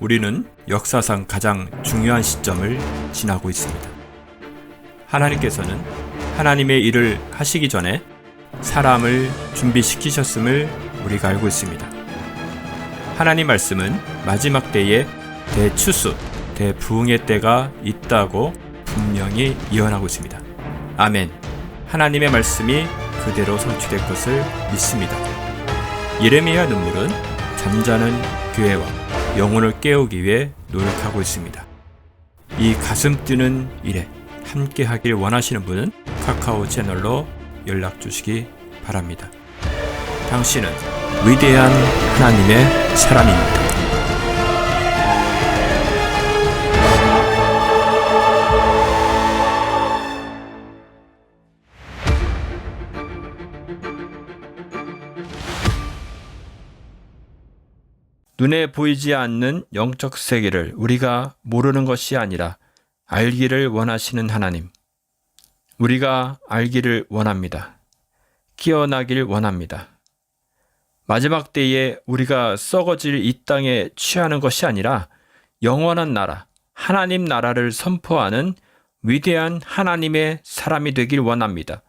우리는 역사상 가장 중요한 시점을 지나고 있습니다. 하나님께서는 하나님의 일을 하시기 전에 사람을 준비시키셨음을 우리가 알고 있습니다. 하나님 말씀은 마지막 때에 대추수, 대부흥의 때가 있다고 분명히 예언하고 있습니다. 아멘. 하나님의 말씀이 그대로 성취될 것을 믿습니다. 예레미야 눈물은 잠자는 교회와 영혼을 깨우기 위해 노력하고 있습니다. 이 가슴 뛰는 일에 함께 하길 원하시는 분은 카카오 채널로 연락 주시기 바랍니다. 당신은 위대한 하나님의 사람입니다. 눈에 보이지 않는 영적 세계를 우리가 모르는 것이 아니라 알기를 원하시는 하나님. 우리가 알기를 원합니다. 깨어나길 원합니다. 마지막 때에 우리가 썩어질 이 땅에 취하는 것이 아니라 영원한 나라, 하나님 나라를 선포하는 위대한 하나님의 사람이 되길 원합니다.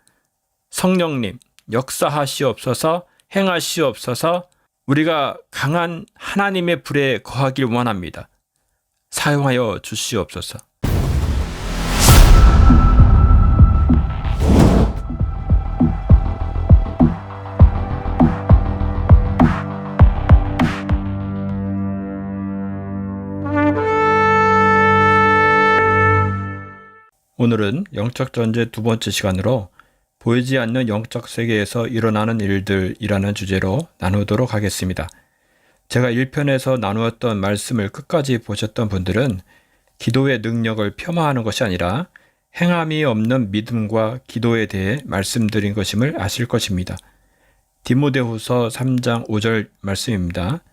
성령님, 역사하시옵소서, 행하시옵소서. 우리가 강한 하나님의 불에 거하길 원합니다. 사용하여 주시옵소서. 오늘은 영적 전제 두 번째 시간으로 보이지 않는 영적 세계에서 일어나는 일들이라는 주제로 나누도록 하겠습니다. 제가 1편에서 나누었던 말씀을 끝까지 보셨던 분들은 기도의 능력을 폄하하는 것이 아니라 행함이 없는 믿음과 기도에 대해 말씀드린 것임을 아실 것입니다. 디모데후서 3장 5절 말씀입니다.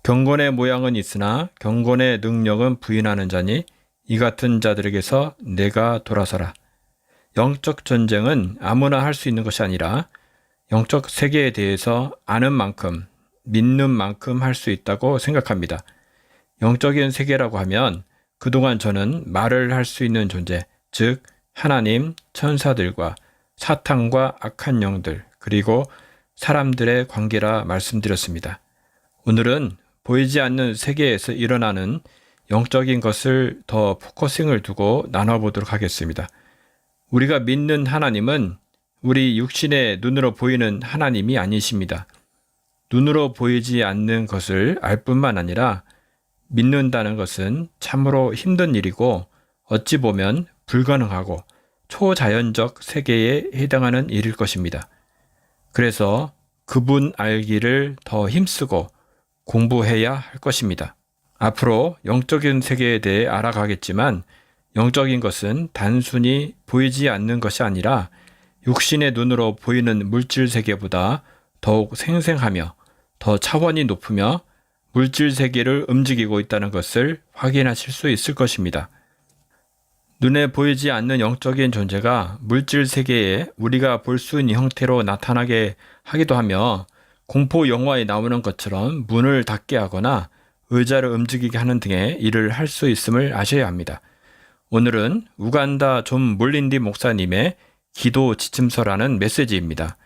경건의 모양은 있으나 경건의 능력은 부인하는 자니 이 같은 자들에게서 내가 돌아서라. 영적 전쟁은 아무나 할 수 있는 것이 아니라 영적 세계에 대해서 아는 만큼, 믿는 만큼 할 수 있다고 생각합니다. 영적인 세계라고 하면 그동안 저는 말을 할 수 있는 존재, 즉 하나님, 천사들과 사탄과 악한 영들, 그리고 사람들의 관계라 말씀드렸습니다. 오늘은 보이지 않는 세계에서 일어나는 영적인 것을 더 포커싱을 두고 나눠보도록 하겠습니다. 우리가 믿는 하나님은 우리 육신의 눈으로 보이는 하나님이 아니십니다. 눈으로 보이지 않는 것을 알 뿐만 아니라 믿는다는 것은 참으로 힘든 일이고 어찌 보면 불가능하고 초자연적 세계에 해당하는 일일 것입니다. 그래서 그분 알기를 더 힘쓰고 공부해야 할 것입니다. 앞으로 영적인 세계에 대해 알아가겠지만 영적인 것은 단순히 보이지 않는 것이 아니라 육신의 눈으로 보이는 물질 세계보다 더욱 생생하며 더 차원이 높으며 물질 세계를 움직이고 있다는 것을 확인하실 수 있을 것입니다. 눈에 보이지 않는 영적인 존재가 물질 세계에 우리가 볼 수 있는 형태로 나타나게 하기도 하며 공포 영화에 나오는 것처럼 문을 닫게 하거나 의자를 움직이게 하는 등의 일을 할 수 있음을 아셔야 합니다. 오늘은 우간다 존 몰린디 목사님의 기도 지침서라는 메시지입니다.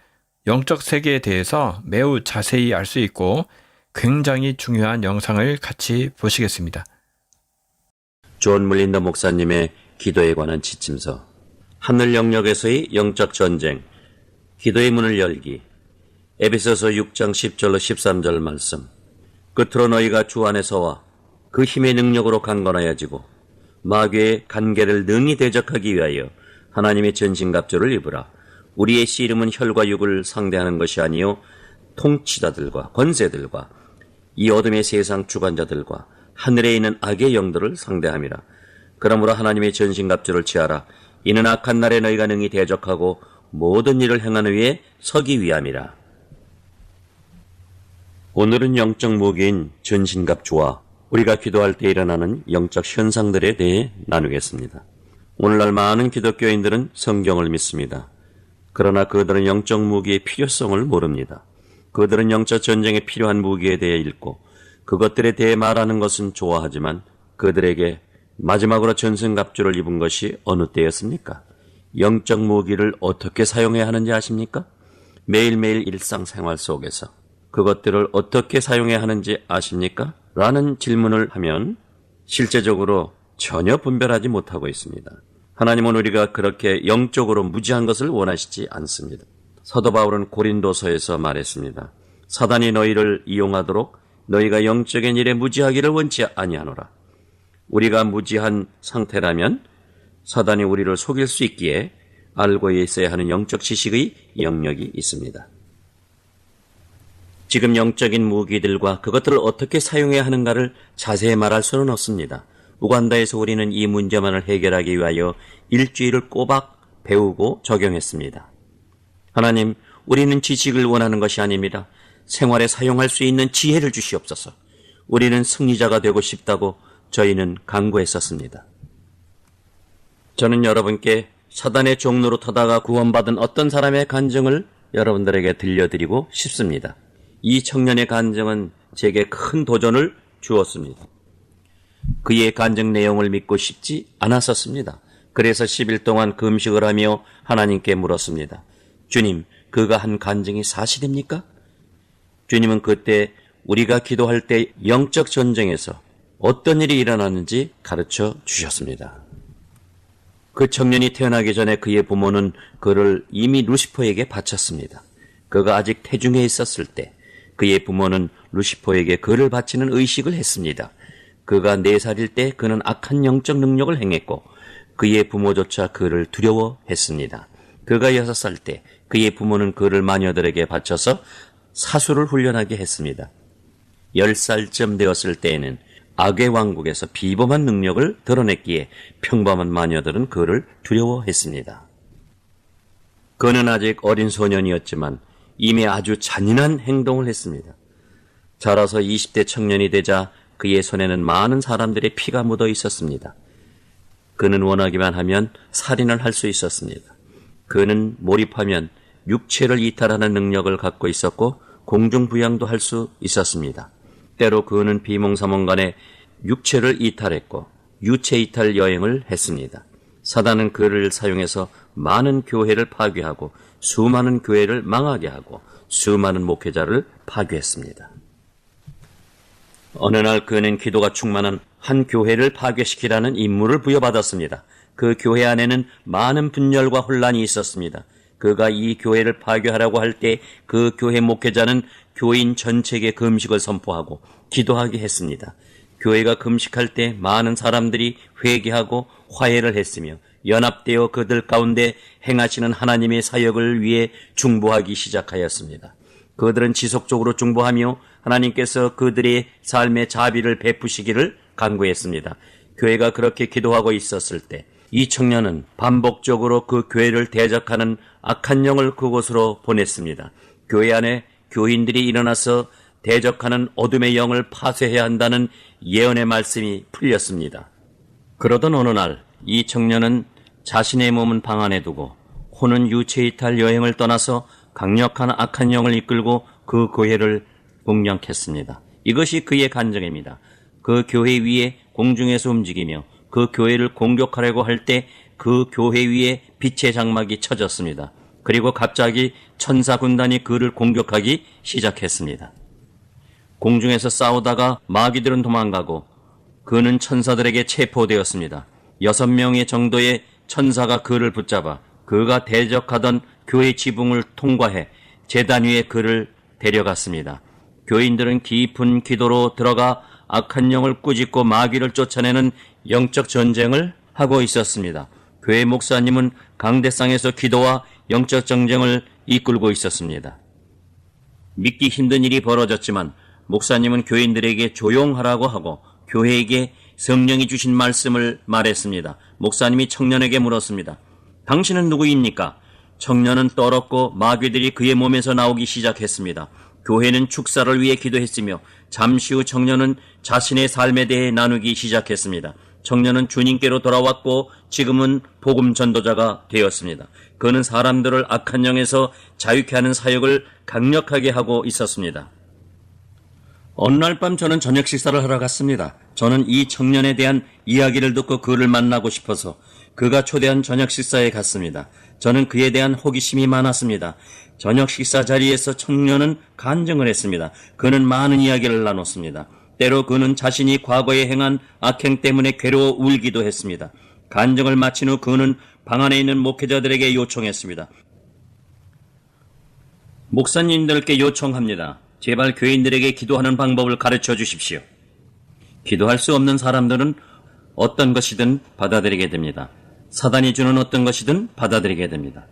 영적 세계에 대해서 매우 자세히 알 수 있고 굉장히 중요한 영상을 같이 보시겠습니다. 존 몰린더 목사님의 기도에 관한 지침서. 하늘 영역에서의 영적 전쟁, 기도의 문을 열기. 에베소서 6장 10절로 13절 말씀. 끝으로 너희가 주 안에서와 그 힘의 능력으로 강건하여지고 마귀의 간계를 능히 대적하기 위하여 하나님의 전신갑주를 입으라. 우리의 씨름은 혈과 육을 상대하는 것이 아니요 통치자들과 권세들과 이 어둠의 세상 주관자들과 하늘에 있는 악의 영들을 상대함이라. 그러므로 하나님의 전신갑주를 취하라. 이는 악한 날에 너희가 능히 대적하고 모든 일을 행하는 위에 서기 위함이라. 오늘은 영적 무기인 전신갑주와 우리가 기도할 때 일어나는 영적 현상들에 대해 나누겠습니다. 오늘날 많은 기독교인들은 성경을 믿습니다. 그러나 그들은 영적 무기의 필요성을 모릅니다. 그들은 영적 전쟁에 필요한 무기에 대해 읽고 그것들에 대해 말하는 것은 좋아하지만 그들에게 마지막으로 전승갑주를 입은 것이 어느 때였습니까? 영적 무기를 어떻게 사용해야 하는지 아십니까? 매일매일 일상생활 속에서 그것들을 어떻게 사용해야 하는지 아십니까? 라는 질문을 하면 실제적으로 전혀 분별하지 못하고 있습니다. 하나님은 우리가 그렇게 영적으로 무지한 것을 원하시지 않습니다. 사도 바울은 고린도서에서 말했습니다. 사단이 너희를 이용하도록 너희가 영적인 일에 무지하기를 원치 아니하노라. 우리가 무지한 상태라면 사단이 우리를 속일 수 있기에 알고 있어야 하는 영적 지식의 영역이 있습니다. 지금 영적인 무기들과 그것들을 어떻게 사용해야 하는가를 자세히 말할 수는 없습니다. 우간다에서 우리는 이 문제만을 해결하기 위하여 일주일을 꼬박 배우고 적용했습니다. 하나님, 우리는 지식을 원하는 것이 아닙니다. 생활에 사용할 수 있는 지혜를 주시옵소서. 우리는 승리자가 되고 싶다고 저희는 간구했었습니다. 저는 여러분께 사단의 종로로 타다가 구원받은 어떤 사람의 간증을 여러분들에게 들려드리고 싶습니다. 이 청년의 간증은 제게 큰 도전을 주었습니다. 그의 간증 내용을 믿고 싶지 않았었습니다. 그래서 10일 동안 금식을 하며 하나님께 물었습니다. 주님, 그가 한 간증이 사실입니까? 주님은 그때 우리가 기도할 때 영적 전쟁에서 어떤 일이 일어나는지 가르쳐 주셨습니다. 그 청년이 태어나기 전에 그의 부모는 그를 이미 루시퍼에게 바쳤습니다. 그가 아직 태중에 있었을 때 그의 부모는 루시퍼에게 그를 바치는 의식을 했습니다. 그가 4살일 때 그는 악한 영적 능력을 행했고 그의 부모조차 그를 두려워했습니다. 그가 6살 때 그의 부모는 그를 마녀들에게 바쳐서 사수를 훈련하게 했습니다. 10살쯤 되었을 때에는 악의 왕국에서 비범한 능력을 드러냈기에 평범한 마녀들은 그를 두려워했습니다. 그는 아직 어린 소년이었지만 이미 아주 잔인한 행동을 했습니다. 자라서 20대 청년이 되자 그의 손에는 많은 사람들의 피가 묻어 있었습니다. 그는 원하기만 하면 살인을 할 수 있었습니다. 그는 몰입하면 육체를 이탈하는 능력을 갖고 있었고 공중부양도 할 수 있었습니다. 때로 그는 비몽사몽간에 육체를 이탈했고 유체 이탈 여행을 했습니다. 사단은 그를 사용해서 많은 교회를 파괴하고 수많은 교회를 망하게 하고 수많은 목회자를 파괴했습니다. 어느 날 그는 기도가 충만한 한 교회를 파괴시키라는 임무를 부여받았습니다. 그 교회 안에는 많은 분열과 혼란이 있었습니다. 그가 이 교회를 파괴하라고 할 때 그 교회 목회자는 교인 전체에게 금식을 선포하고 기도하게 했습니다. 교회가 금식할 때 많은 사람들이 회개하고 화해를 했으며 연합되어 그들 가운데 행하시는 하나님의 사역을 위해 중보하기 시작하였습니다. 그들은 지속적으로 중보하며 하나님께서 그들의 삶의 자비를 베푸시기를 간구했습니다. 교회가 그렇게 기도하고 있었을 때 이 청년은 반복적으로 그 교회를 대적하는 악한 영을 그곳으로 보냈습니다. 교회 안에 교인들이 일어나서 대적하는 어둠의 영을 파쇄해야 한다는 예언의 말씀이 풀렸습니다. 그러던 어느 날 이 청년은 자신의 몸은 방 안에 두고 혼은 유체이탈 여행을 떠나서 강력한 악한 영을 이끌고 그 교회를 공략했습니다. 이것이 그의 간증입니다. 그 교회 위에 공중에서 움직이며 그 교회를 공격하려고 할 때 그 교회 위에 빛의 장막이 쳐졌습니다. 그리고 갑자기 천사 군단이 그를 공격하기 시작했습니다. 공중에서 싸우다가 마귀들은 도망가고 그는 천사들에게 체포되었습니다. 6명의 정도의 천사가 그를 붙잡아 그가 대적하던 교회 지붕을 통과해 제단 위에 그를 데려갔습니다. 교인들은 깊은 기도로 들어가 악한 영을 꾸짖고 마귀를 쫓아내는 영적 전쟁을 하고 있었습니다. 교회 목사님은 강대상에서 기도와 영적 전쟁을 이끌고 있었습니다. 믿기 힘든 일이 벌어졌지만 목사님은 교인들에게 조용하라고 하고 교회에게 성령이 주신 말씀을 말했습니다. 목사님이 청년에게 물었습니다. 당신은 누구입니까? 청년은 떨었고 마귀들이 그의 몸에서 나오기 시작했습니다. 교회는 축사를 위해 기도했으며 잠시 후 청년은 자신의 삶에 대해 나누기 시작했습니다. 청년은 주님께로 돌아왔고 지금은 복음 전도자가 되었습니다. 그는 사람들을 악한 영에서 자유케 하는 사역을 강력하게 하고 있었습니다. 어느 날 밤 저는 저녁 식사를 하러 갔습니다. 저는 이 청년에 대한 이야기를 듣고 그를 만나고 싶어서 그가 초대한 저녁 식사에 갔습니다. 저는 그에 대한 호기심이 많았습니다. 저녁 식사 자리에서 청년은 간증을 했습니다. 그는 많은 이야기를 나눴습니다. 때로 그는 자신이 과거에 행한 악행 때문에 괴로워 울기도 했습니다. 간증을 마친 후 그는 방 안에 있는 목회자들에게 요청했습니다. 목사님들께 요청합니다. 제발 교인들에게 기도하는 방법을 가르쳐 주십시오. 기도할 수 없는 사람들은 어떤 것이든 받아들이게 됩니다. 사단이 주는 어떤 것이든 받아들이게 됩니다.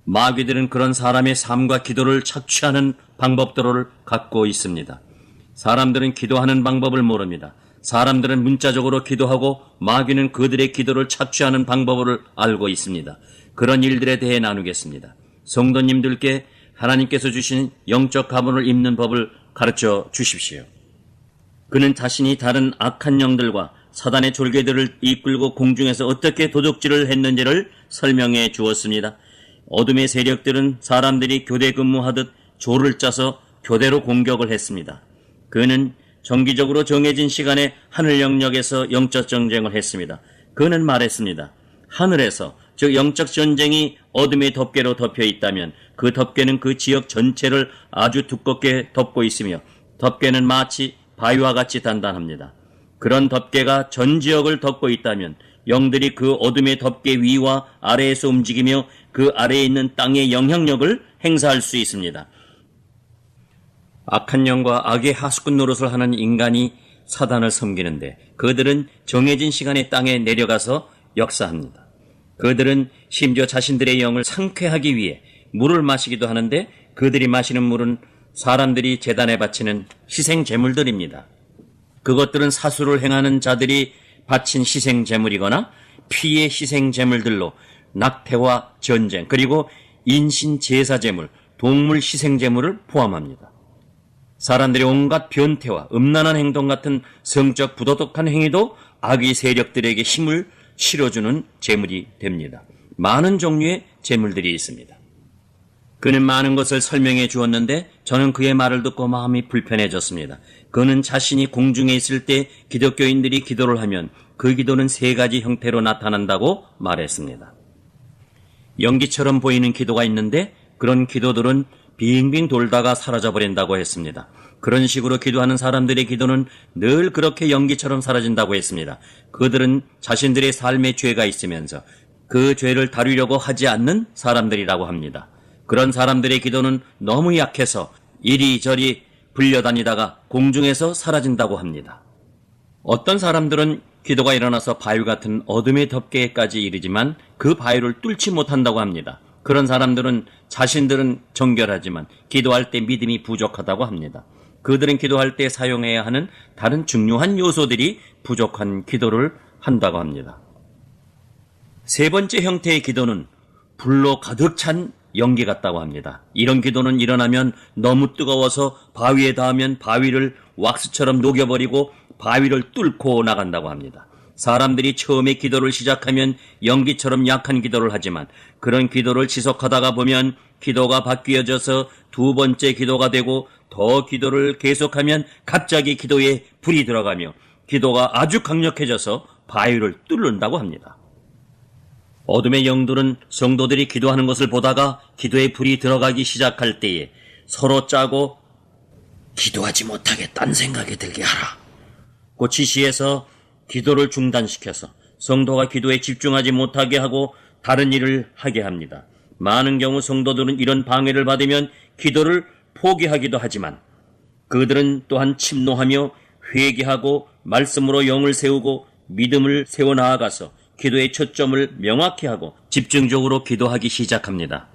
마귀들은 그런 사람의 삶과 기도를 착취하는 방법들을 갖고 있습니다. 사람들은 기도하는 방법을 모릅니다. 사람들은 문자적으로 기도하고 마귀는 그들의 기도를 착취하는 방법을 알고 있습니다. 그런 일들에 대해 나누겠습니다. 성도님들께 하나님께서 주신 영적 가문을 입는 법을 가르쳐 주십시오. 그는 자신이 다른 악한 영들과 사단의 졸개들을 이끌고 공중에서 어떻게 도둑질을 했는지를 설명해 주었습니다. 어둠의 세력들은 사람들이 교대 근무하듯 조를 짜서 교대로 공격을 했습니다. 그는 정기적으로 정해진 시간에 하늘 영역에서 영적 전쟁을 했습니다. 그는 말했습니다. 하늘에서, 즉 영적 전쟁이 어둠의 덮개로 덮여 있다면 그 덮개는 그 지역 전체를 아주 두껍게 덮고 있으며 덮개는 마치 바위와 같이 단단합니다. 그런 덮개가 전 지역을 덮고 있다면 영들이 그 어둠의 덮개 위와 아래에서 움직이며 그 아래에 있는 땅의 영향력을 행사할 수 있습니다. 악한 영과 악의 하수꾼 노릇을 하는 인간이 사단을 섬기는데 그들은 정해진 시간에 땅에 내려가서 역사합니다. 그들은 심지어 자신들의 영을 상쾌하기 위해 물을 마시기도 하는데 그들이 마시는 물은 사람들이 제단에 바치는 희생 제물들입니다. 그것들은 사수를 행하는 자들이 바친 희생 제물이거나 피의 희생 제물들로 낙태와 전쟁 그리고 인신 제사 제물, 동물 희생 제물을 포함합니다. 사람들의 온갖 변태와 음란한 행동 같은 성적 부도덕한 행위도 악의 세력들에게 힘을 실어주는 제물이 됩니다. 많은 종류의 제물들이 있습니다. 그는 많은 것을 설명해 주었는데 저는 그의 말을 듣고 마음이 불편해졌습니다. 그는 자신이 공중에 있을 때 기독교인들이 기도를 하면 그 기도는 세 가지 형태로 나타난다고 말했습니다. 연기처럼 보이는 기도가 있는데 그런 기도들은 빙빙 돌다가 사라져버린다고 했습니다. 그런 식으로 기도하는 사람들의 기도는 늘 그렇게 연기처럼 사라진다고 했습니다. 그들은 자신들의 삶에 죄가 있으면서 그 죄를 다루려고 하지 않는 사람들이라고 합니다. 그런 사람들의 기도는 너무 약해서 이리저리 불려다니다가 공중에서 사라진다고 합니다. 어떤 사람들은 기도가 일어나서 바위 같은 어둠의 덮개까지 이르지만 그 바위를 뚫지 못한다고 합니다. 그런 사람들은 자신들은 정결하지만 기도할 때 믿음이 부족하다고 합니다. 그들은 기도할 때 사용해야 하는 다른 중요한 요소들이 부족한 기도를 한다고 합니다. 세 번째 형태의 기도는 불로 가득 찬 연기 같다고 합니다. 이런 기도는 일어나면 너무 뜨거워서 바위에 닿으면 바위를 왁스처럼 녹여버리고 바위를 뚫고 나간다고 합니다. 사람들이 처음에 기도를 시작하면 연기처럼 약한 기도를 하지만 그런 기도를 지속하다가 보면 기도가 바뀌어져서 두 번째 기도가 되고 더 기도를 계속하면 갑자기 기도에 불이 들어가며 기도가 아주 강력해져서 바위를 뚫는다고 합니다. 어둠의 영들은 성도들이 기도하는 것을 보다가 기도에 불이 들어가기 시작할 때에 서로 짜고 기도하지 못하게 딴 생각이 들게 하라 고 지시해서 기도를 중단시켜서 성도가 기도에 집중하지 못하게 하고 다른 일을 하게 합니다. 많은 경우 성도들은 이런 방해를 받으면 기도를 포기하기도 하지만 그들은 또한 침노하며 회개하고 말씀으로 영을 세우고 믿음을 세워나아가서 기도의 초점을 명확히 하고 집중적으로 기도하기 시작합니다.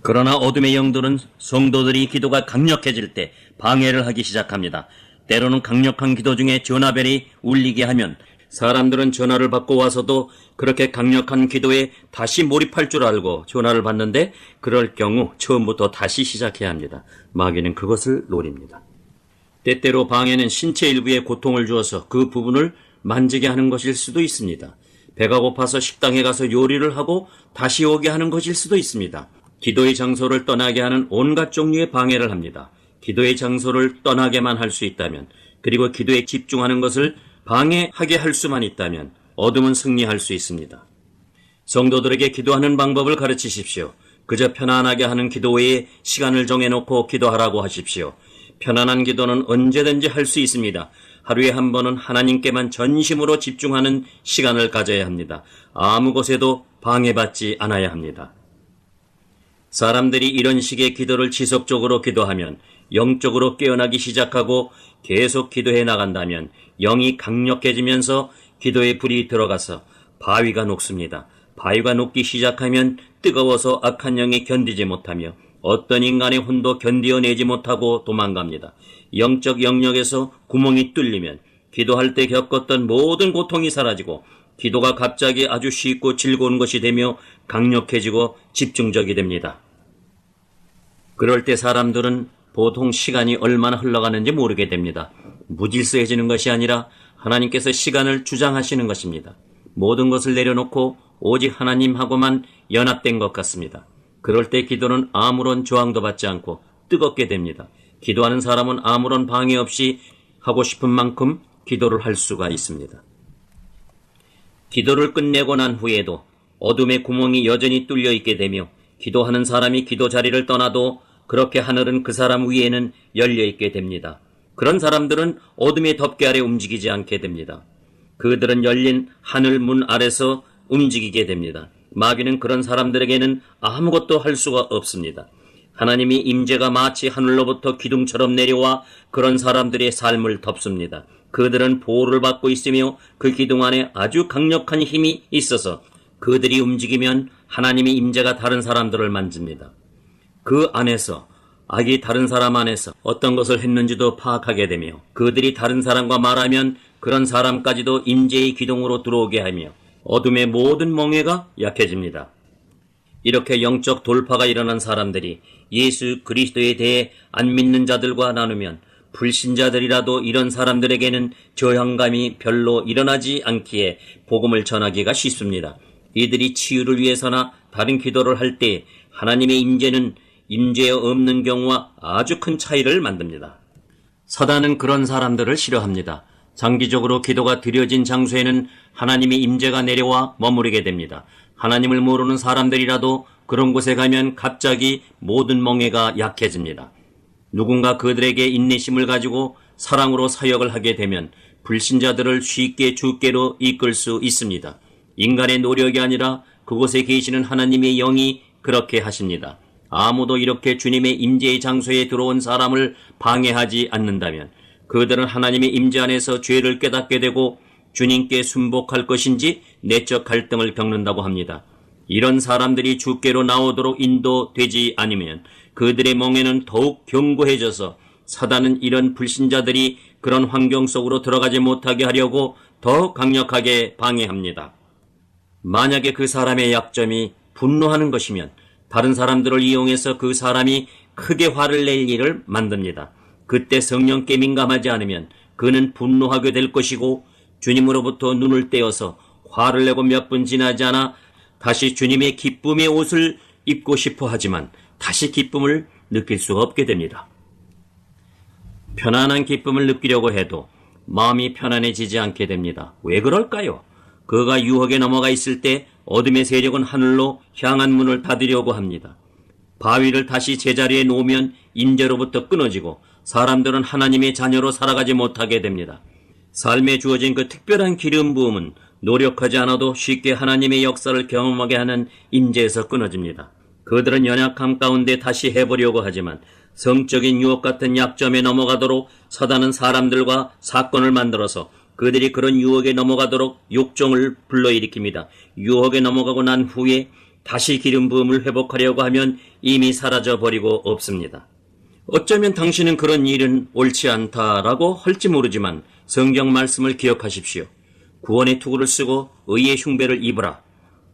그러나 어둠의 영들은 성도들이 기도가 강력해질 때 방해를 하기 시작합니다. 때로는 강력한 기도 중에 전화벨이 울리게 하면 사람들은 전화를 받고 와서도 그렇게 강력한 기도에 다시 몰입할 줄 알고 전화를 받는데 그럴 경우 처음부터 다시 시작해야 합니다. 마귀는 그것을 노립니다. 때때로 방해는 신체 일부에 고통을 주어서 그 부분을 만지게 하는 것일 수도 있습니다. 배가 고파서 식당에 가서 요리를 하고 다시 오게 하는 것일 수도 있습니다. 기도의 장소를 떠나게 하는 온갖 종류의 방해를 합니다. 기도의 장소를 떠나게만 할 수 있다면, 그리고 기도에 집중하는 것을 방해하게 할 수만 있다면 어둠은 승리할 수 있습니다. 성도들에게 기도하는 방법을 가르치십시오. 그저 편안하게 하는 기도 외에 시간을 정해놓고 기도하라고 하십시오. 편안한 기도는 언제든지 할 수 있습니다. 하루에 한 번은 하나님께만 전심으로 집중하는 시간을 가져야 합니다. 아무 곳에도 방해받지 않아야 합니다. 사람들이 이런 식의 기도를 지속적으로 기도하면 영적으로 깨어나기 시작하고 계속 기도해 나간다면 영이 강력해지면서 기도에 불이 들어가서 바위가 녹습니다. 바위가 녹기 시작하면 뜨거워서 악한 영이 견디지 못하며 어떤 인간의 혼도 견디어내지 못하고 도망갑니다. 영적 영역에서 구멍이 뚫리면 기도할 때 겪었던 모든 고통이 사라지고 기도가 갑자기 아주 쉽고 즐거운 것이 되며 강력해지고 집중적이 됩니다. 그럴 때 사람들은 보통 시간이 얼마나 흘러가는지 모르게 됩니다. 무질서해지는 것이 아니라 하나님께서 시간을 주장하시는 것입니다. 모든 것을 내려놓고 오직 하나님하고만 연합된 것 같습니다. 그럴 때 기도는 아무런 저항도 받지 않고 뜨겁게 됩니다. 기도하는 사람은 아무런 방해 없이 하고 싶은 만큼 기도를 할 수가 있습니다. 기도를 끝내고 난 후에도 어둠의 구멍이 여전히 뚫려 있게 되며 기도하는 사람이 기도 자리를 떠나도 그렇게 하늘은 그 사람 위에는 열려 있게 됩니다. 그런 사람들은 어둠의 덮개 아래 움직이지 않게 됩니다. 그들은 열린 하늘 문 아래서 움직이게 됩니다. 마귀는 그런 사람들에게는 아무것도 할 수가 없습니다. 하나님의 임재가 마치 하늘로부터 기둥처럼 내려와 그런 사람들의 삶을 덮습니다. 그들은 보호를 받고 있으며 그 기둥 안에 아주 강력한 힘이 있어서 그들이 움직이면 하나님의 임재가 다른 사람들을 만집니다. 그 안에서 악이 다른 사람 안에서 어떤 것을 했는지도 파악하게 되며 그들이 다른 사람과 말하면 그런 사람까지도 임재의 기둥으로 들어오게 하며 어둠의 모든 멍에가 약해집니다. 이렇게 영적 돌파가 일어난 사람들이 예수 그리스도에 대해 안 믿는 자들과 나누면 불신자들이라도 이런 사람들에게는 저항감이 별로 일어나지 않기에 복음을 전하기가 쉽습니다. 이들이 치유를 위해서나 다른 기도를 할 때 하나님의 임재는 임재 없는 경우와 아주 큰 차이를 만듭니다. 사단은 그런 사람들을 싫어합니다. 장기적으로 기도가 드려진 장소에는 하나님의 임재가 내려와 머무르게 됩니다. 하나님을 모르는 사람들이라도 그런 곳에 가면 갑자기 모든 멍에가 약해집니다. 누군가 그들에게 인내심을 가지고 사랑으로 사역을 하게 되면 불신자들을 쉽게 주께로 이끌 수 있습니다. 인간의 노력이 아니라 그곳에 계시는 하나님의 영이 그렇게 하십니다. 아무도 이렇게 주님의 임재의 장소에 들어온 사람을 방해하지 않는다면 그들은 하나님의 임재 안에서 죄를 깨닫게 되고 주님께 순복할 것인지 내적 갈등을 겪는다고 합니다. 이런 사람들이 주께로 나오도록 인도되지 않으면 그들의 멍에는 더욱 견고해져서 사단은 이런 불신자들이 그런 환경 속으로 들어가지 못하게 하려고 더 강력하게 방해합니다. 만약에 그 사람의 약점이 분노하는 것이면 다른 사람들을 이용해서 그 사람이 크게 화를 낼 일을 만듭니다. 그때 성령께 민감하지 않으면 그는 분노하게 될 것이고 주님으로부터 눈을 떼어서 화를 내고 몇 분 지나지 않아 다시 주님의 기쁨의 옷을 입고 싶어 하지만 다시 기쁨을 느낄 수가 없게 됩니다. 편안한 기쁨을 느끼려고 해도 마음이 편안해지지 않게 됩니다. 왜 그럴까요? 그가 유혹에 넘어가 있을 때 어둠의 세력은 하늘로 향한 문을 닫으려고 합니다. 바위를 다시 제자리에 놓으면 임재로부터 끊어지고 사람들은 하나님의 자녀로 살아가지 못하게 됩니다. 삶에 주어진 그 특별한 기름 부음은 노력하지 않아도 쉽게 하나님의 역사를 경험하게 하는 임재에서 끊어집니다. 그들은 연약함 가운데 다시 해보려고 하지만 성적인 유혹 같은 약점에 넘어가도록 사단은 사람들과 사건을 만들어서 그들이 그런 유혹에 넘어가도록 욕정을 불러일으킵니다. 유혹에 넘어가고 난 후에 다시 기름 부음을 회복하려고 하면 이미 사라져버리고 없습니다. 어쩌면 당신은 그런 일은 옳지 않다라고 할지 모르지만 성경 말씀을 기억하십시오. 구원의 투구를 쓰고 의의 흉배를 입으라.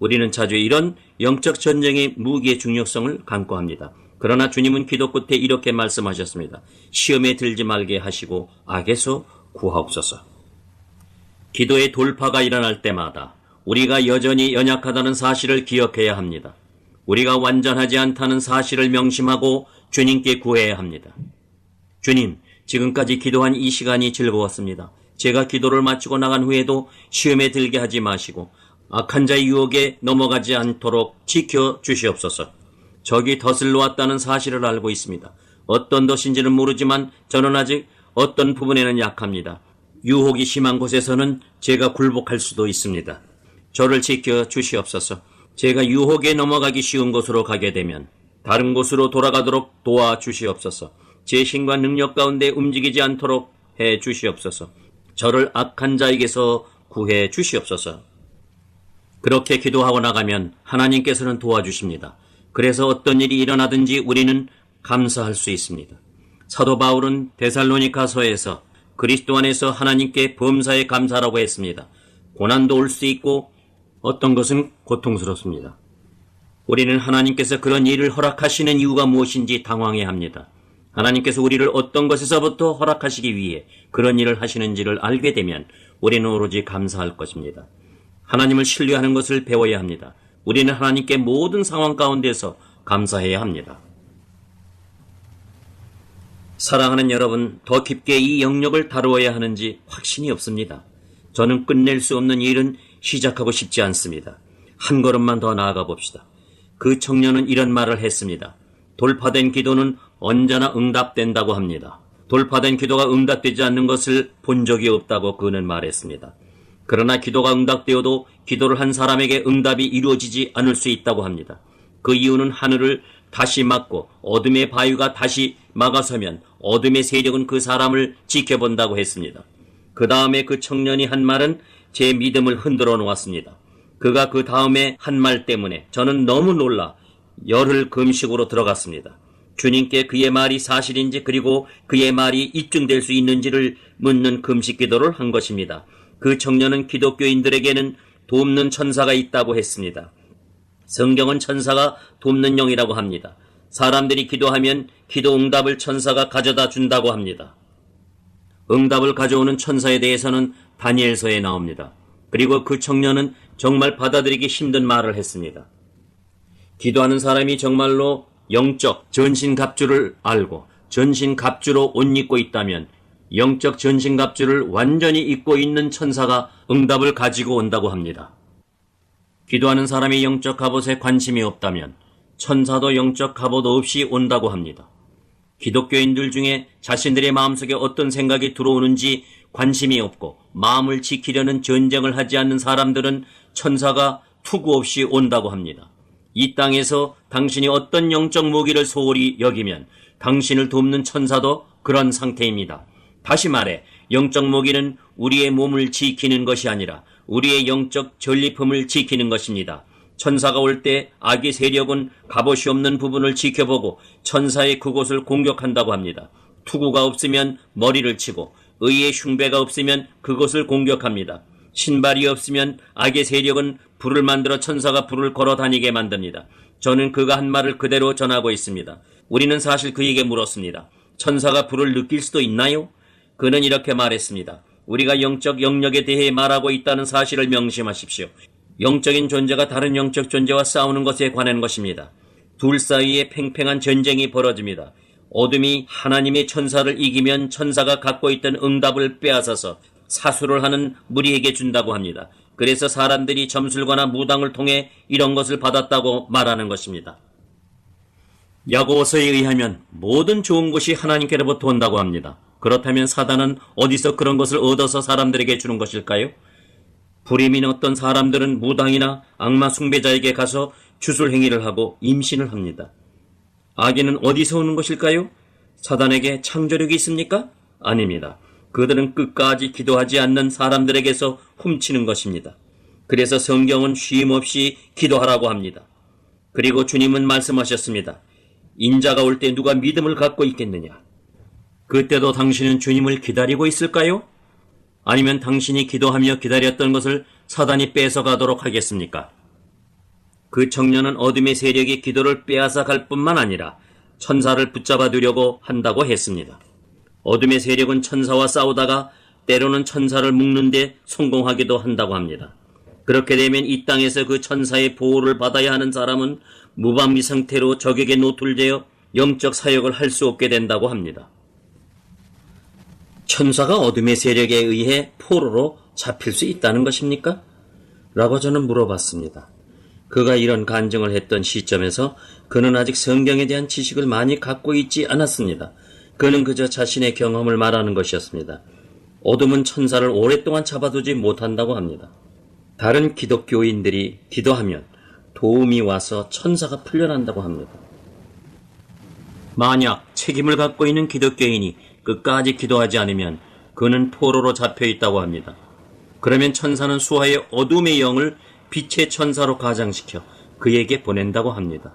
우리는 자주 이런 영적 전쟁의 무기의 중요성을 간과합니다. 그러나 주님은 기도 끝에 이렇게 말씀하셨습니다. 시험에 들지 말게 하시고 악에서 구하옵소서. 기도의 돌파가 일어날 때마다 우리가 여전히 연약하다는 사실을 기억해야 합니다. 우리가 완전하지 않다는 사실을 명심하고 주님께 구해야 합니다. 주님, 지금까지 기도한 이 시간이 즐거웠습니다. 제가 기도를 마치고 나간 후에도 시험에 들게 하지 마시고 악한 자의 유혹에 넘어가지 않도록 지켜 주시옵소서. 적이 덫을 놓았다는 사실을 알고 있습니다. 어떤 덫인지는 모르지만 저는 아직 어떤 부분에는 약합니다. 유혹이 심한 곳에서는 제가 굴복할 수도 있습니다. 저를 지켜 주시옵소서. 제가 유혹에 넘어가기 쉬운 곳으로 가게 되면 다른 곳으로 돌아가도록 도와주시옵소서. 제 힘과 능력 가운데 움직이지 않도록 해 주시옵소서. 저를 악한 자에게서 구해 주시옵소서. 그렇게 기도하고 나가면 하나님께서는 도와주십니다. 그래서 어떤 일이 일어나든지 우리는 감사할 수 있습니다. 사도 바울은 데살로니가서에서 그리스도 안에서 하나님께 범사에 감사라고 했습니다. 고난도 올 수 있고 어떤 것은 고통스럽습니다. 우리는 하나님께서 그런 일을 허락하시는 이유가 무엇인지 당황해합니다. 하나님께서 우리를 어떤 것에서부터 허락하시기 위해 그런 일을 하시는지를 알게 되면 우리는 오로지 감사할 것입니다. 하나님을 신뢰하는 것을 배워야 합니다. 우리는 하나님께 모든 상황 가운데서 감사해야 합니다. 사랑하는 여러분, 더 깊게 이 영역을 다루어야 하는지 확신이 없습니다. 저는 끝낼 수 없는 일은 시작하고 싶지 않습니다. 한 걸음만 더 나아가 봅시다. 그 청년은 이런 말을 했습니다. 돌파된 기도는 언제나 응답된다고 합니다. 돌파된 기도가 응답되지 않는 것을 본 적이 없다고 그는 말했습니다. 그러나 기도가 응답되어도 기도를 한 사람에게 응답이 이루어지지 않을 수 있다고 합니다. 그 이유는 하늘을 다시 막고 어둠의 바위가 다시 막아서면 어둠의 세력은 그 사람을 지켜본다고 했습니다. 그 다음에 그 청년이 한 말은 제 믿음을 흔들어 놓았습니다. 그가 그 다음에 한 말 때문에 저는 너무 놀라 열흘 금식으로 들어갔습니다. 주님께 그의 말이 사실인지 그리고 그의 말이 입증될 수 있는지를 묻는 금식 기도를 한 것입니다. 그 청년은 기독교인들에게는 돕는 천사가 있다고 했습니다. 성경은 천사가 돕는 영이라고 합니다. 사람들이 기도하면 기도 응답을 천사가 가져다 준다고 합니다. 응답을 가져오는 천사에 대해서는 다니엘서에 나옵니다. 그리고 그 청년은 정말 받아들이기 힘든 말을 했습니다. 기도하는 사람이 정말로 영적 전신갑주를 알고 전신갑주로 옷 입고 있다면 영적 전신갑주를 완전히 입고 있는 천사가 응답을 가지고 온다고 합니다. 기도하는 사람이 영적 갑옷에 관심이 없다면 천사도 영적 갑옷 없이 온다고 합니다. 기독교인들 중에 자신들의 마음속에 어떤 생각이 들어오는지 관심이 없고 마음을 지키려는 전쟁을 하지 않는 사람들은 천사가 투구 없이 온다고 합니다. 이 땅에서 당신이 어떤 영적 무기를 소홀히 여기면 당신을 돕는 천사도 그런 상태입니다. 다시 말해 영적 무기는 우리의 몸을 지키는 것이 아니라 우리의 영적 전리품을 지키는 것입니다. 천사가 올 때 악의 세력은 갑옷이 없는 부분을 지켜보고 천사의 그곳을 공격한다고 합니다. 투구가 없으면 머리를 치고 의의 흉배가 없으면 그곳을 공격합니다. 신발이 없으면 악의 세력은 불을 만들어 천사가 불을 걸어 다니게 만듭니다. 저는 그가 한 말을 그대로 전하고 있습니다. 우리는 사실 그에게 물었습니다. 천사가 불을 느낄 수도 있나요? 그는 이렇게 말했습니다. 우리가 영적 영역에 대해 말하고 있다는 사실을 명심하십시오. 영적인 존재가 다른 영적 존재와 싸우는 것에 관한 것입니다. 둘 사이에 팽팽한 전쟁이 벌어집니다. 어둠이 하나님의 천사를 이기면 천사가 갖고 있던 응답을 빼앗아서 사수를 하는 무리에게 준다고 합니다. 그래서 사람들이 점술과나 무당을 통해 이런 것을 받았다고 말하는 것입니다. 야고보서에 의하면 모든 좋은 것이 하나님께로부터 온다고 합니다. 그렇다면 사단은 어디서 그런 것을 얻어서 사람들에게 주는 것일까요? 불임인 어떤 사람들은 무당이나 악마 숭배자에게 가서 주술 행위를 하고 임신을 합니다. 악인은 어디서 오는 것일까요? 사단에게 창조력이 있습니까? 아닙니다. 그들은 끝까지 기도하지 않는 사람들에게서 훔치는 것입니다. 그래서 성경은 쉼없이 기도하라고 합니다. 그리고 주님은 말씀하셨습니다. 인자가 올 때 누가 믿음을 갖고 있겠느냐? 그때도 당신은 주님을 기다리고 있을까요? 아니면 당신이 기도하며 기다렸던 것을 사단이 뺏어가도록 하겠습니까? 그 청년은 어둠의 세력이 기도를 빼앗아 갈 뿐만 아니라 천사를 붙잡아 두려고 한다고 했습니다. 어둠의 세력은 천사와 싸우다가 때로는 천사를 묶는 데 성공하기도 한다고 합니다. 그렇게 되면 이 땅에서 그 천사의 보호를 받아야 하는 사람은 무방비 상태로 적에게 노출되어 영적 사역을 할 수 없게 된다고 합니다. 천사가 어둠의 세력에 의해 포로로 잡힐 수 있다는 것입니까? 라고 저는 물어봤습니다. 그가 이런 간증을 했던 시점에서 그는 아직 성경에 대한 지식을 많이 갖고 있지 않았습니다. 그는 그저 자신의 경험을 말하는 것이었습니다. 어둠은 천사를 오랫동안 잡아두지 못한다고 합니다. 다른 기독교인들이 기도하면 도움이 와서 천사가 풀려난다고 합니다. 만약 책임을 갖고 있는 기독교인이 끝까지 기도하지 않으면 그는 포로로 잡혀 있다고 합니다. 그러면 천사는 수하의 어둠의 영을 빛의 천사로 가장시켜 그에게 보낸다고 합니다.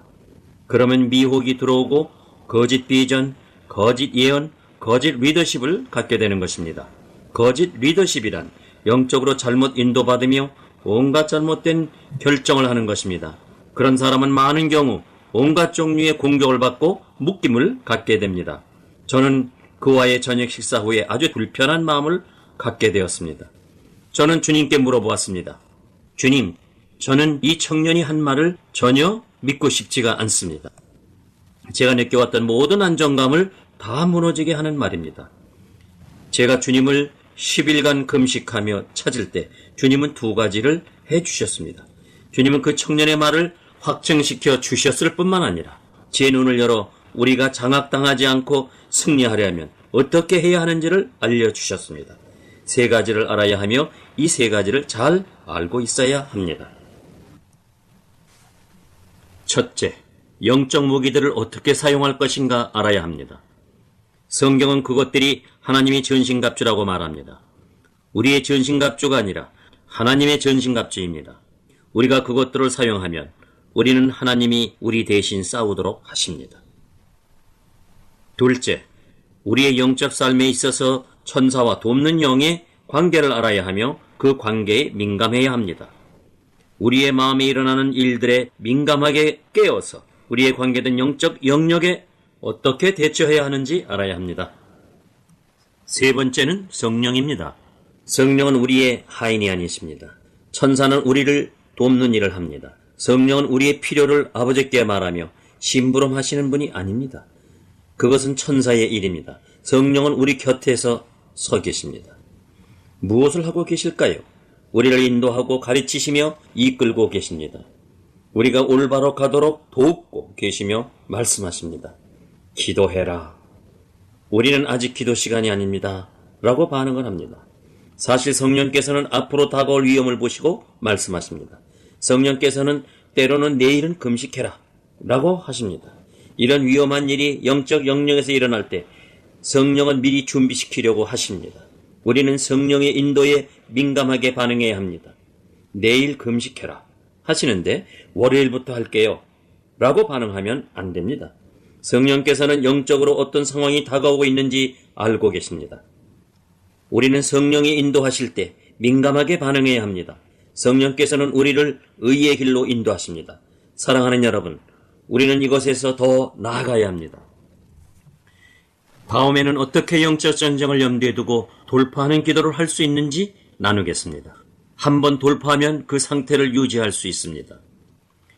그러면 미혹이 들어오고 거짓 비전, 거짓 예언, 거짓 리더십을 갖게 되는 것입니다. 거짓 리더십이란 영적으로 잘못 인도받으며 온갖 잘못된 결정을 하는 것입니다. 그런 사람은 많은 경우 온갖 종류의 공격을 받고 묶임을 갖게 됩니다. 저는 그와의 저녁 식사 후에 아주 불편한 마음을 갖게 되었습니다. 저는 주님께 물어보았습니다. 주님, 저는 이 청년이 한 말을 전혀 믿고 싶지가 않습니다. 제가 느껴왔던 모든 안정감을 다 무너지게 하는 말입니다. 제가 주님을 10일간 금식하며 찾을 때 주님은 두 가지를 해주셨습니다. 주님은 그 청년의 말을 확증시켜 주셨을 뿐만 아니라 제 눈을 열어 우리가 장악당하지 않고 승리하려면 어떻게 해야 하는지를 알려주셨습니다. 세 가지를 알아야 하며 이 세 가지를 잘 알고 있어야 합니다. 첫째, 영적 무기들을 어떻게 사용할 것인가 알아야 합니다. 성경은 그것들이 하나님의 전신갑주라고 말합니다. 우리의 전신갑주가 아니라 하나님의 전신갑주입니다. 우리가 그것들을 사용하면 우리는 하나님이 우리 대신 싸우도록 하십니다. 둘째, 우리의 영적 삶에 있어서 천사와 돕는 영의 관계를 알아야 하며 그 관계에 민감해야 합니다. 우리의 마음에 일어나는 일들에 민감하게 깨어서 우리의 관계된 영적 영역에 어떻게 대처해야 하는지 알아야 합니다. 세 번째는 성령입니다. 성령은 우리의 하인이 아니십니다. 천사는 우리를 돕는 일을 합니다. 성령은 우리의 필요를 아버지께 말하며 심부름하시는 분이 아닙니다. 그것은 천사의 일입니다. 성령은 우리 곁에서 서 계십니다. 무엇을 하고 계실까요? 우리를 인도하고 가르치시며 이끌고 계십니다. 우리가 올바로 가도록 돕고 계시며 말씀하십니다. 기도해라. 우리는 아직 기도 시간이 아닙니다. 라고 반응을 합니다. 사실 성령께서는 앞으로 다가올 위험을 보시고 말씀하십니다. 성령께서는 때로는 내일은 금식해라 라고 하십니다. 이런 위험한 일이 영적 영역에서 일어날 때 성령은 미리 준비시키려고 하십니다. 우리는 성령의 인도에 민감하게 반응해야 합니다. 내일 금식해라 하시는데 월요일부터 할게요 라고 반응하면 안 됩니다. 성령께서는 영적으로 어떤 상황이 다가오고 있는지 알고 계십니다. 우리는 성령이 인도하실 때 민감하게 반응해야 합니다. 성령께서는 우리를 의의 길로 인도하십니다. 사랑하는 여러분, 우리는 이것에서 더 나아가야 합니다. 다음에는 어떻게 영적 전쟁을 염두에 두고 돌파하는 기도를 할 수 있는지 나누겠습니다. 한번 돌파하면 그 상태를 유지할 수 있습니다.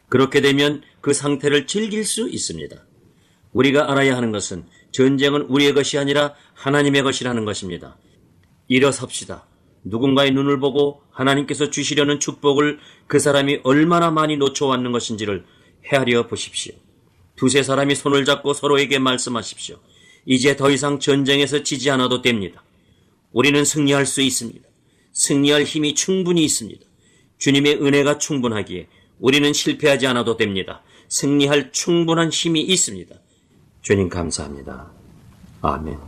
그렇게 되면 그 상태를 즐길 수 있습니다. 우리가 알아야 하는 것은 전쟁은 우리의 것이 아니라 하나님의 것이라는 것입니다. 일어섭시다. 누군가의 눈을 보고 하나님께서 주시려는 축복을 그 사람이 얼마나 많이 놓쳐왔는 것인지를 헤아려 보십시오. 두세 사람이 손을 잡고 서로에게 말씀하십시오. 이제 더 이상 전쟁에서 지지 않아도 됩니다. 우리는 승리할 수 있습니다. 승리할 힘이 충분히 있습니다. 주님의 은혜가 충분하기에 우리는 실패하지 않아도 됩니다. 승리할 충분한 힘이 있습니다. 주님 감사합니다. 아멘.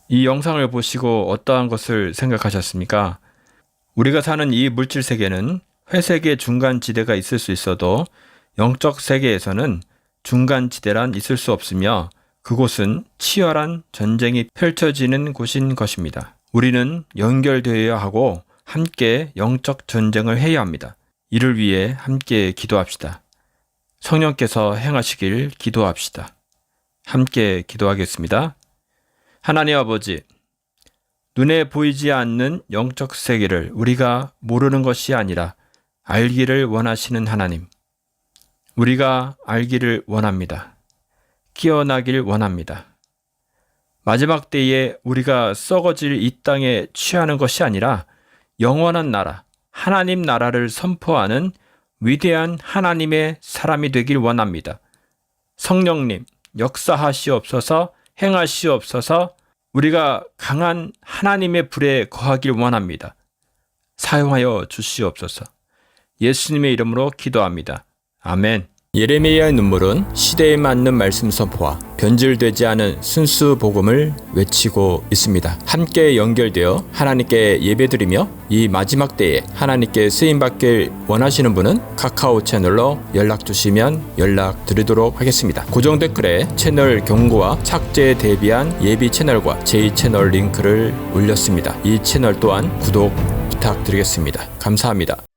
이 영상을 보시고 어떠한 것을 생각하셨습니까? 우리가 사는 이 물질 세계는 회색의 중간 지대가 있을 수 있어도 영적 세계에서는 중간 지대란 있을 수 없으며 그곳은 치열한 전쟁이 펼쳐지는 곳인 것입니다. 우리는 연결되어야 하고 함께 영적 전쟁을 해야 합니다. 이를 위해 함께 기도합시다. 성령께서 행하시길 기도합시다. 함께 기도하겠습니다. 하나님 아버지, 눈에 보이지 않는 영적 세계를 우리가 모르는 것이 아니라 알기를 원하시는 하나님, 우리가 알기를 원합니다. 깨어나길 원합니다. 마지막 때에 우리가 썩어질 이 땅에 취하는 것이 아니라 영원한 나라, 하나님 나라를 선포하는 위대한 하나님의 사람이 되길 원합니다. 성령님, 역사하시옵소서, 행하시옵소서. 우리가 강한 하나님의 불에 거하길 원합니다. 사용하여 주시옵소서. 예수님의 이름으로 기도합니다. 아멘. 예레미야의 눈물은 시대에 맞는 말씀 선포와 변질되지 않은 순수 복음을 외치고 있습니다. 함께 연결되어 하나님께 예배드리며 이 마지막 때에 하나님께 쓰임받길 원하시는 분은 카카오 채널로 연락 주시면 연락 드리도록 하겠습니다. 고정 댓글에 채널 경고와 착제에 대비한 예비 채널과 제2채널 링크를 올렸습니다. 이 채널 또한 구독 부탁드리겠습니다. 감사합니다.